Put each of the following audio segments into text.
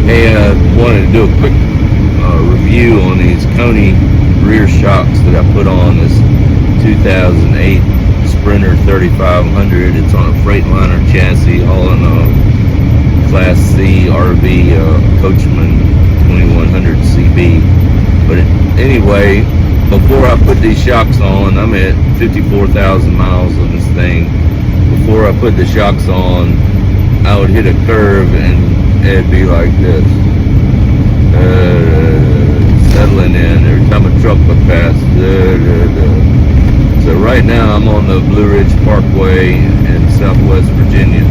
Hey, wanted to do a quick review on these KONI rear shocks that I put on this 2008 Sprinter 3500. It's on a Freightliner chassis, all in a Class C RV Coachman 2100 CB. But anyway, before I put these shocks on, I'm at 54,000 miles on this thing. Before I put the shocks on, I would hit a curve and it'd be like this, settling in every time a truck would pass. So right now I'm on the Blue Ridge Parkway in Southwest Virginia,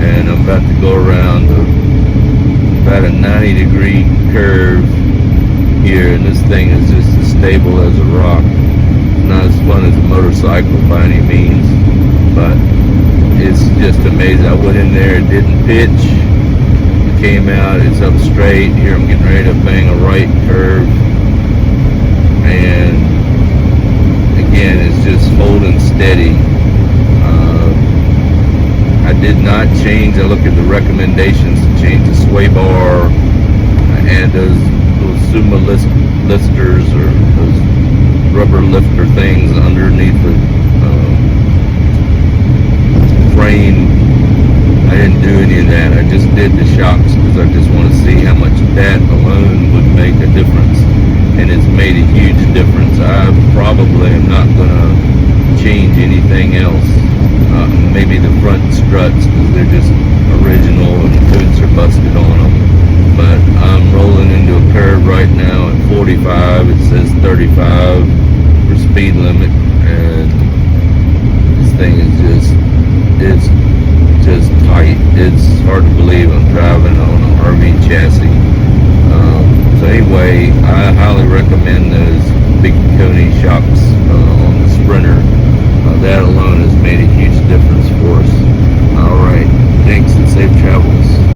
and I'm about to go around about a 90-degree curve here, and this thing is just as stable as a rock. Not as fun as a motorcycle by any means, but it's just amazing. I went in there, it didn't pitch, came out, it's up straight. Here I'm getting ready to bang a right curve, and again it's just holding steady. I did not change. I looked at the recommendations to change the sway bar and those Suma listers, or those rubber lifter things underneath the frame. I didn't do any of that. I just did the shocks because I just want to see how much that alone would make a difference, and it's made a huge difference. I probably am not going to change anything else. Maybe the front struts, because they're just original and the boots are busted on them. But I'm rolling into a curve right now at 45. It says 35 for speed limit, and this thing is it's just tight. It's hard to believe I'm driving on an RV chassis. So anyway, I highly recommend those big KONI shocks on the Sprinter. That alone has made a huge